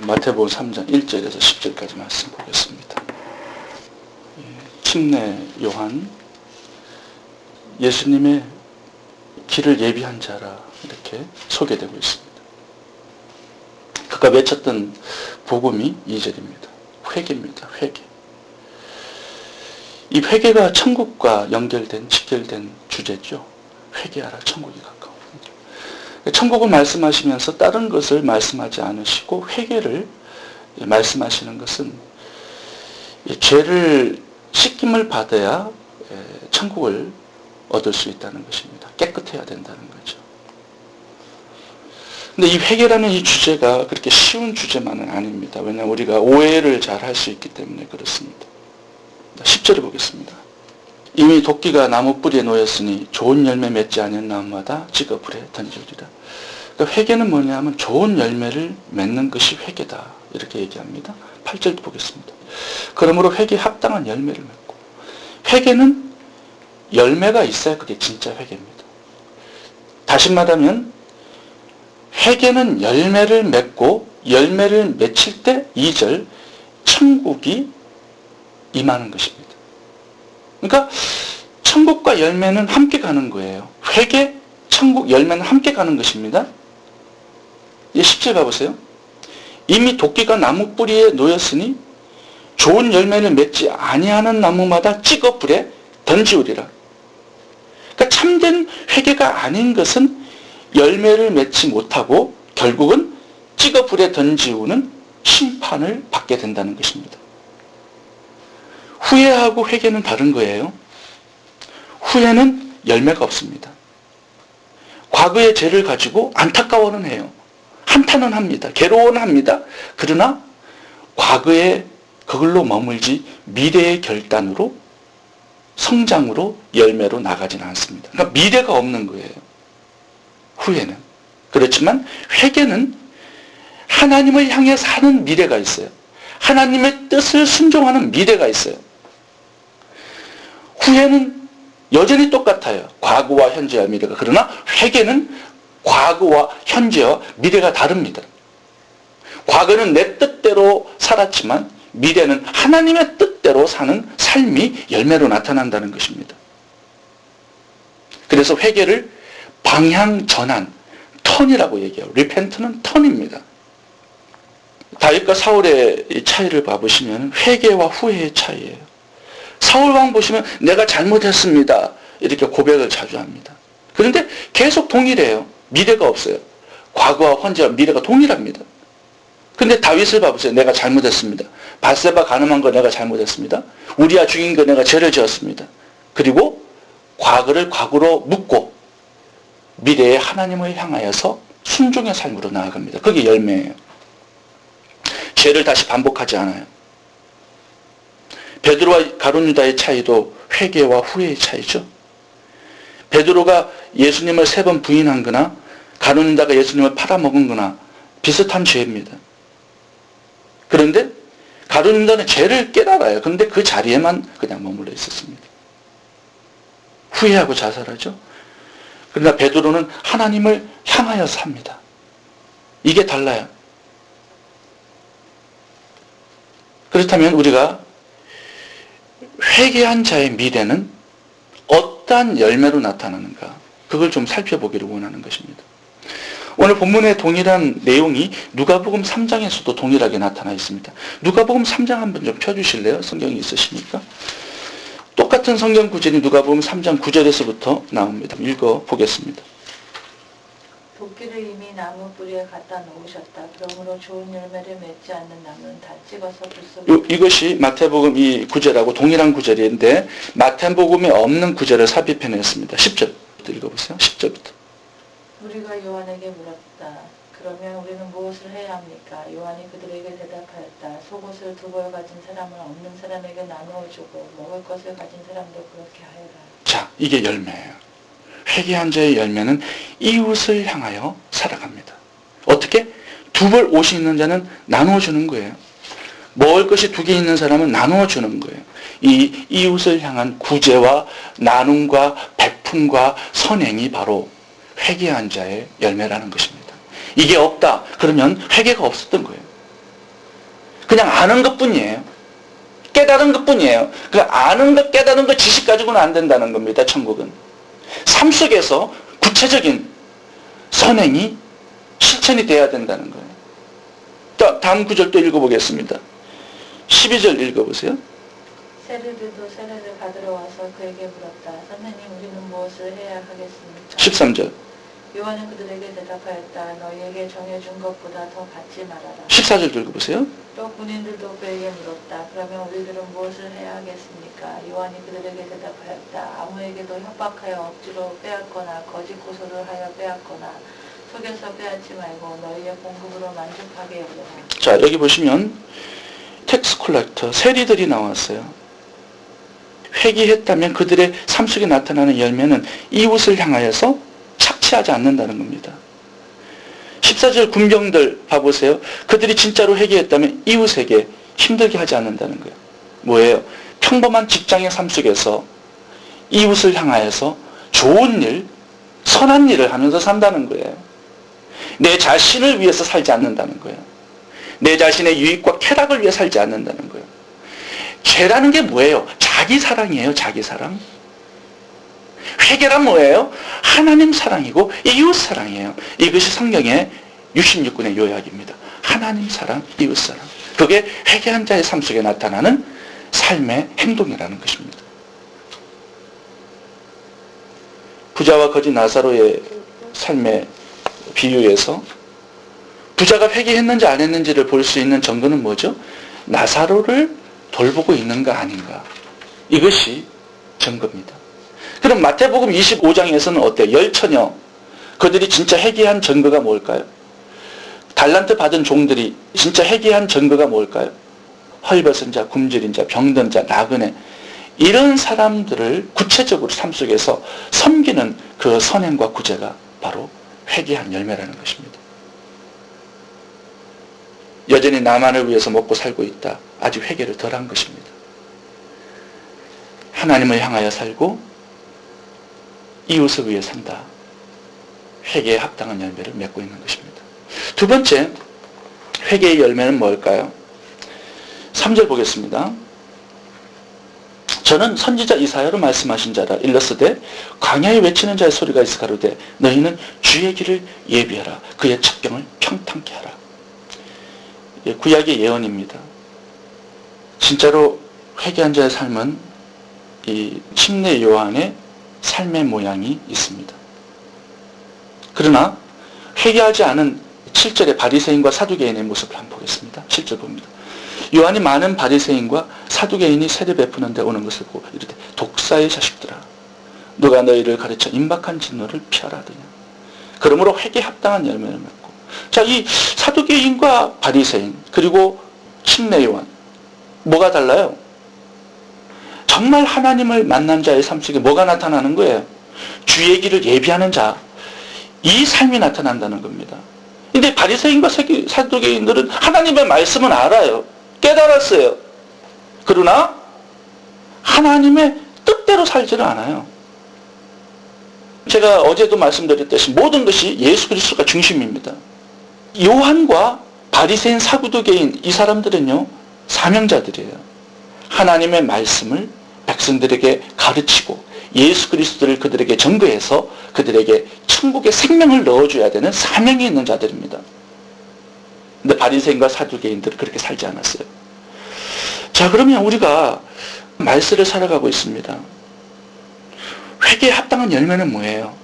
마태복음 3장 1절에서 10절까지 말씀 보겠습니다. 침례 요한, 예수님의 길을 예비한 자라 이렇게 소개되고 있습니다. 그가 외쳤던 복음이 2절입니다. 회개입니다. 회개. 이 회개가 천국과 연결된, 직결된 주제죠. 회개하라, 천국이 가까워. 천국을 말씀하시면서 다른 것을 말씀하지 않으시고 회개를 말씀하시는 것은 죄를 씻김을 받아야 천국을 얻을 수 있다는 것입니다. 깨끗해야 된다는 거죠. 근데 이 회개라는 이 주제가 그렇게 쉬운 주제만은 아닙니다. 왜냐하면 우리가 오해를 잘 할 수 있기 때문에 그렇습니다. 10절을 보겠습니다. 이미 도끼가 나무 뿌리에 놓였으니 좋은 열매 맺지 않은 나무마다 찍어 불에 던지리라. 그러니까 회개는 뭐냐면 좋은 열매를 맺는 것이 회개다. 이렇게 얘기합니다. 8절 보겠습니다. 그러므로 회개에 합당한 열매를 맺고, 회개는 열매가 있어야 그게 진짜 회개입니다. 다시 말하면 회개는 열매를 맺고, 열매를 맺힐 때 2절 천국이 임하는 것입니다. 그러니까 천국과 열매는 함께 가는 거예요. 회개, 천국, 열매는 함께 가는 것입니다. 10절 가보세요. 이미 도끼가 나무 뿌리에 놓였으니 좋은 열매를 맺지 아니하는 나무마다 찍어 불에 던지우리라. 그러니까 참된 회개가 아닌 것은 열매를 맺지 못하고 결국은 찍어 불에 던지우는 심판을 받게 된다는 것입니다. 후회하고 회개는 다른 거예요. 후회는 열매가 없습니다. 과거의 죄를 가지고 안타까워는 해요. 한탄은 합니다. 괴로워는 합니다. 그러나 과거에 그걸로 머물지 미래의 결단으로, 성장으로, 열매로 나가지는 않습니다. 그러니까 미래가 없는 거예요. 후회는. 그렇지만 회개는 하나님을 향해 사는 미래가 있어요. 하나님의 뜻을 순종하는 미래가 있어요. 후회는 여전히 똑같아요. 과거와 현재와 미래가. 그러나 회개는 과거와 현재와 미래가 다릅니다. 과거는 내 뜻대로 살았지만 미래는 하나님의 뜻대로 사는 삶이 열매로 나타난다는 것입니다. 그래서 회개를 방향 전환, 턴이라고 얘기해요. 리펜트는 턴입니다. 다윗과 사울의 차이를 봐보시면 회개와 후회의 차이예요. 사울왕 보시면 내가 잘못했습니다. 이렇게 고백을 자주 합니다. 그런데 계속 동일해요. 미래가 없어요. 과거와 현재와 미래가 동일합니다. 근데 다윗을 봐보세요. 내가 잘못했습니다. 밧세바 간음한 거 내가 잘못했습니다. 우리아 죽인 거 내가 죄를 지었습니다. 그리고 과거를 과거로 묻고 미래에 하나님을 향하여서 순종의 삶으로 나아갑니다. 그게 열매예요. 죄를 다시 반복하지 않아요. 베드로와 가룟 유다의 차이도 회개와 후회의 차이죠. 베드로가 예수님을 3번 부인한 거나 가룟 유다가 예수님을 팔아먹은 거나 비슷한 죄입니다. 그런데 가룟 유다는 죄를 깨달아요. 그런데 그 자리에만 그냥 머물러 있었습니다. 후회하고 자살하죠. 그러나 베드로는 하나님을 향하여서 합니다. 이게 달라요. 그렇다면 우리가 회개한 자의 미래는 어떠한 열매로 나타나는가, 그걸 좀 살펴보기를 원하는 것입니다. 오늘 본문의 동일한 내용이 누가복음 3장에서도 동일하게 나타나 있습니다. 누가복음 3장 한번 좀 펴주실래요? 성경이 있으시니까. 똑같은 성경 구절이 누가복음 3장 9절에서부터 나옵니다. 읽어보겠습니다. 도끼를 이미 나무 뿌리에 갖다 놓으셨다. 그러므로 좋은 열매를 맺지 않는 나무는 다 찍어서 불 이것이 마태복음 이 구절하고 동일한 구절인데 마태복음에 없는 구절을 삽입해냈습니다. 10절 읽어보세요. 10절부터. 우리가 요한에게 물었다. 그러면 우리는 무엇을 해야 합니까? 요한이 그들에게 대답하였다. 속옷을 2벌 가진 사람은 없는 사람에게 나누어 주고 먹을 것을 가진 사람도 그렇게 하여라. 자, 이게 열매예요. 회개한 자의 열매는 이웃을 향하여 살아갑니다. 어떻게? 2벌 옷이 있는 자는 나누어 주는 거예요. 먹을 것이 2개 있는 사람은 나누어 주는 거예요. 이 이웃을 향한 구제와 나눔과 베품과 선행이 바로 회개한 자의 열매라는 것입니다. 이게 없다. 그러면 회개가 없었던 거예요. 그냥 아는 것뿐이에요. 깨달은 것뿐이에요. 그 아는 것, 깨달은 것, 지식 가지고는 안 된다는 겁니다. 천국은. 삶 속에서 구체적인 선행이 실천이 돼야 된다는 거예요. 다음 구절 또 읽어보겠습니다. 12절 읽어보세요. 세르들도 세례를 받으러 와서 그에게 물었다. 선생님, 우리는 무엇을 해야 하겠습니까? 13절. 요한은 그들에게 대답하였다. 너희에게 정해준 것보다 더 받지 말아라. 14절 읽어보세요. 또 군인들도 그에게 물었다. 그러면 우리들은 무엇을 해야 하겠습니까? 요한이 그들에게 대답하였다. 아무에게도 협박하여 억지로 빼앗거나 거짓 고소를 하여 빼앗거나 속여서 빼앗지 말고 너희의 공급으로 만족하게 여겨라. 자, 여기 보시면 텍스 콜렉터, 세리들이 나왔어요. 회개했다면 그들의 삶 속에 나타나는 열매는 이웃을 향하여서 착취하지 않는다는 겁니다. 14절 군병들 봐보세요. 그들이 진짜로 회개했다면 이웃에게 힘들게 하지 않는다는 거예요. 뭐예요? 평범한 직장의 삶 속에서 이웃을 향하여서 좋은 일, 선한 일을 하면서 산다는 거예요. 내 자신을 위해서 살지 않는다는 거예요. 내 자신의 유익과 쾌락을 위해 살지 않는다는 거예요. 죄라는 게 뭐예요? 자기 사랑이에요. 자기 사랑. 회개란 뭐예요? 하나님 사랑이고 이웃 사랑이에요. 이것이 성경의 66권의 요약입니다. 하나님 사랑, 이웃 사랑. 그게 회개한 자의 삶 속에 나타나는 삶의 행동이라는 것입니다. 부자와 거지 나사로의 삶의 비유에서 부자가 회개했는지 안 했는지를 볼 수 있는 증거는 뭐죠? 나사로를 돌보고 있는가 아닌가. 이것이 증거입니다. 그럼 마태복음 25장에서는 어때요? 열처녀. 그들이 진짜 회개한 증거가 뭘까요? 달란트 받은 종들이 진짜 회개한 증거가 뭘까요? 헐벗은 자, 굶주린 자, 병든 자, 나그네. 이런 사람들을 구체적으로 삶 속에서 섬기는 그 선행과 구제가 바로 회개한 열매라는 것입니다. 여전히 나만을 위해서 먹고 살고 있다. 아직 회개를 덜한 것입니다. 하나님을 향하여 살고 이웃을 위해 산다. 회개에 합당한 열매를 맺고 있는 것입니다. 두 번째, 회개의 열매는 뭘까요? 3절 보겠습니다. 저는 선지자 이사야로 말씀하신 자라. 일러스되 광야에 외치는 자의 소리가 있어 가로되 너희는 주의 길을 예비하라. 그의 첩경을 평탄케 하라. 구약의 예언입니다. 진짜로 회개한 자의 삶은 이 침례 요한의 삶의 모양이 있습니다. 그러나 회개하지 않은 7절의 바리새인과 사두개인의 모습을 한번 보겠습니다. 7절 봅니다. 요한이 많은 바리새인과 사두개인이 세례 베푸는 데 오는 것을 보고 이르되 독사의 자식들아 누가 너희를 가르쳐 임박한 진노를 피하라 하더냐. 그러므로 회개에 합당한 열매를 맺고. 자, 이 사두개인과 바리새인 그리고 침례 요한 뭐가 달라요? 정말 하나님을 만난 자의 삶 속에 뭐가 나타나는 거예요? 주의 길을 예비하는 자. 이 삶이 나타난다는 겁니다. 근데 바리새인과 사두개인들은 하나님의 말씀은 알아요. 깨달았어요. 그러나 하나님의 뜻대로 살지는 않아요. 제가 어제도 말씀드렸듯이 모든 것이 예수 그리스도가 중심입니다. 요한과 바리새인, 사두개인 이 사람들은요 사명자들이에요. 하나님의 말씀을 백성들에게 가르치고 예수 그리스도를 그들에게 전거해서 그들에게 천국의 생명을 넣어줘야 되는 사명이 있는 자들입니다. 근데 바리새인과 사두개인들은 그렇게 살지 않았어요. 자, 그러면 우리가 말씀을 살아가고 있습니다. 회개에 합당한 열매는 뭐예요?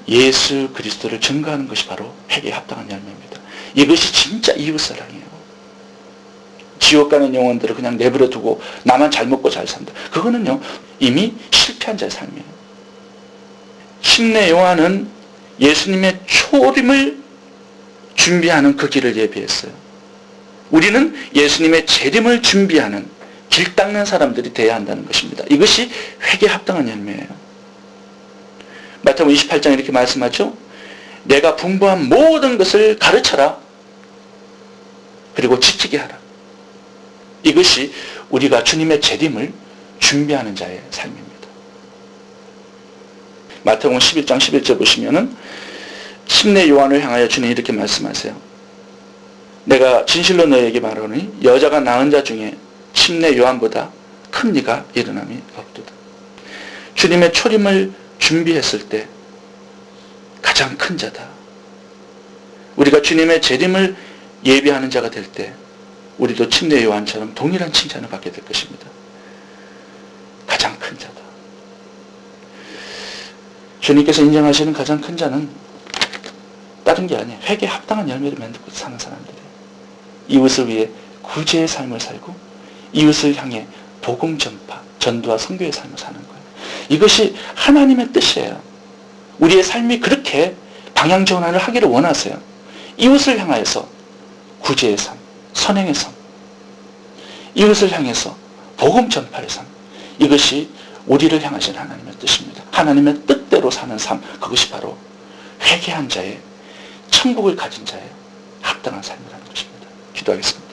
예수 그리스도를 증거하는 것이 바로 회개에 합당한 열매입니다. 이것이 진짜 이웃사랑이에요. 지옥 가는 영혼들을 그냥 내버려 두고 나만 잘 먹고 잘 산다. 그거는요 이미 실패한 자의 삶이에요. 침례 요한은 예수님의 초림을 준비하는 그 길을 예비했어요. 우리는 예수님의 재림을 준비하는 길 닦는 사람들이 되어야 한다는 것입니다. 이것이 회개에 합당한 열매예요. 마태복음 28장 이렇게 말씀하죠. 내가 분부한 모든 것을 가르쳐라. 그리고 지키게 하라. 이것이 우리가 주님의 재림을 준비하는 자의 삶입니다. 마태복음 11장 11절 보시면은 침례 요한을 향하여 주님이 이렇게 말씀하세요. 내가 진실로 너에게 말하노니 여자가 낳은 자 중에 침례 요한보다 큰 이가 일어남이 없도다. 주님의 초림을 준비했을 때 가장 큰 자다. 우리가 주님의 재림을 예비하는 자가 될 때 우리도 침례 요한처럼 동일한 칭찬을 받게 될 것입니다. 가장 큰 자다. 주님께서 인정하시는 가장 큰 자는 다른 게 아니에요. 회개에 합당한 열매를 맺고 사는 사람들이에요. 이웃을 위해 구제의 삶을 살고 이웃을 향해 복음 전파, 전도와 선교의 삶을 사는 거예요. 이것이 하나님의 뜻이에요. 우리의 삶이 그렇게 방향 전환을 하기를 원하세요. 이웃을 향하여서 구제의 삶, 선행의 삶, 이웃을 향해서 복음 전파의 삶, 이것이 우리를 향하신 하나님의 뜻입니다. 하나님의 뜻대로 사는 삶, 그것이 바로 회개한 자의, 천국을 가진 자의 합당한 삶이라는 것입니다. 기도하겠습니다.